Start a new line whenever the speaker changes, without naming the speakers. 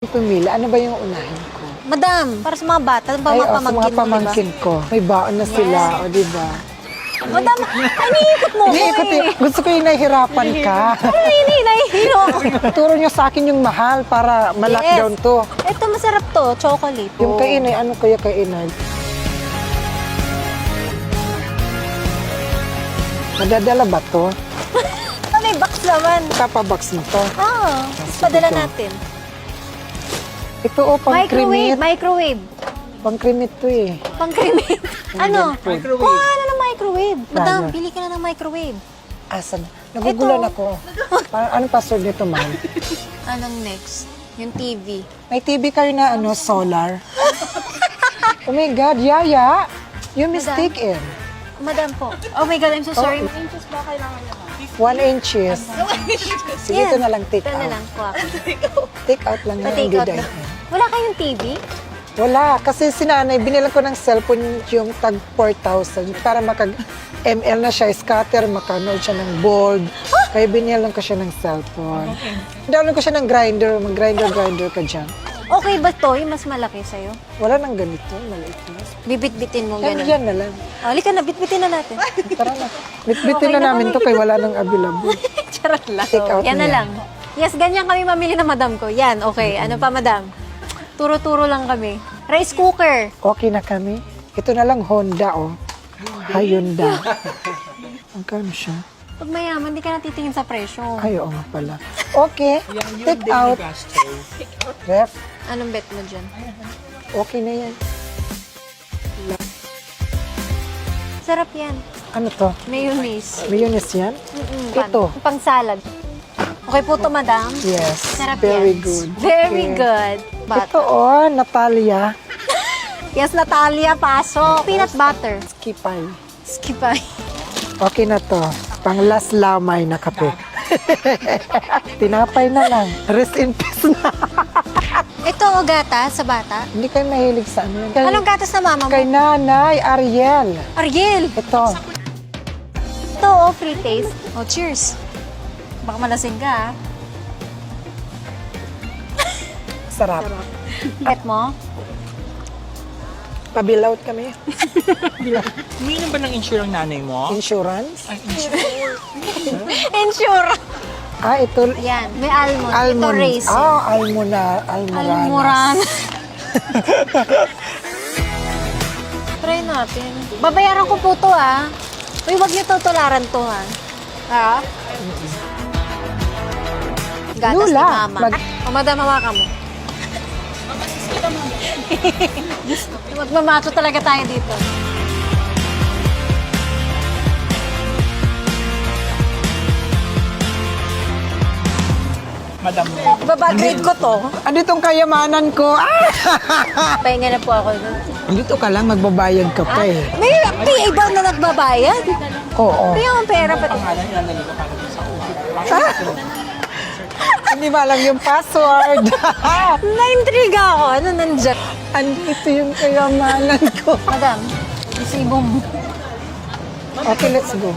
pumili. Ano ba yung unahin ko?
Madam, para sa mga bata, ba
Ay,
mga
sa
pamangkin
mga
mo,
pamangkin ko. May baon na sila, o diba?
Madam, iniikot mo ko
Iniikot
eh.
Gusto ko yung nahihirapan ka.
Nahihilo ako.
Turo nyo sa akin yung mahal para ma-lockdown to.
Ito, masarap to. Chocolate.
Yung kay Inay, ano kaya kay Inay? Madadala ba to?
May box naman.
Papabox mo to.
Padala natin.
Ito o, pang-cremate.
Microwave.
Pang-cremate to eh.
Pang-cremate. Ano?
Microwave.
Kuha na ng microwave. Madam,
Ano?
pili ka na ng microwave.
Asan? Nagugulan
Ito.
ako. Anong password nito, ma'am?
Anong next? Yung TV.
May TV kayo na ano, solar. Oh my God, Yaya! You mistaken.
Madam po. Oh my God, I'm so sorry.
Inches ba kailangan niya, ma'am?
1 inches. Sige, ito na lang take
Ito na
out.
lang po ako.
Take out lang na
Pa-take
yung
out
good
na.
idea.
Wala kayong TV?
Wala, kasi si nanay, binilang ko ng cellphone yung tag 4,000 para makag-ML na siya, scatter, makanood siya ng bold. Kaya binilang ko siya ng cellphone. Download ko siya ng grinder, mag-grinder ka dyan.
Okay ba to? Yung mas malaki sa'yo?
Wala nang ganito, maliit na.
Bibit-bitin mo
Yan,
gano'n.
yan na lang.
Halika na, bitbitin na natin.
Tara na. Bitbitin
Okay
na
na
namin
kami.
to kay wala nang available.
Charot lang.
Take out
Yan na
niya.
lang. Yes, ganyan kami mamili na madam ko. Yan, okay. Ano pa, madam? Turo-turo lang kami. Rice cooker.
Okay na kami. Ito na lang Honda, oh. Hyundai. Magkano siya?
Pag mayaman, di ka natitingin sa presyo.
Ay, oo nga pala. Okay, take out. Ref,
Anong bet mo dyan?
okay na yan.
Sarap yan.
Ano to?
Mayonnaise.
Mayonnaise yan? Ito.
Pang salad. Okay po to, madam.
Yes,
Sarap
very
yan.
good.
Very
Okay.
good.
Ito, oh, Natalia.
Yes, Natalia, pasok. Peanut butter.
Skipay.
Skipay.
Okay na to. Pang last lamay na kape. Tinapay na lang. Rest in peace na.
Ito, o gatas sa bata.
Hindi kayo mahilig sa ano yan.
Anong gatas na mama mo?
Kay Nanay Ariel.
Ariel.
Ito.
Ito, oh, free taste. Oh, cheers. Baka malasing ka, ah.
Sarap.
Bet mo?
Pabilawt kami.
Umiinom ba ng insure ang nanay mo?
Insurance.
Ensure.
Ah, ito.
Yan, may almond. Ito
Almond.
raisin.
Ah, almoranas.
Almoran. Try natin. Babayaran ko po to, ah. Uy, wag niyo tutularan to, ha. Ha? Gatas ni
Lula,
mama. O, madam, hawakan mo. Magmamacho talaga tayo dito.
Madam mo.
Babagrade ko to.
Ano itong kayamanan ko? Ah!
Pahinga na po ako.
Dito ka lang, magbabayad ka pa eh.
May PA ba na nagbabayad?
Oo.
Kaya ang pera pati.
Hindi ba alam yung password?
Na-intriga ako. Ano nandyan?
Andito yung kayamanan ko.
Madam, resibo mo.
Okay, let's go.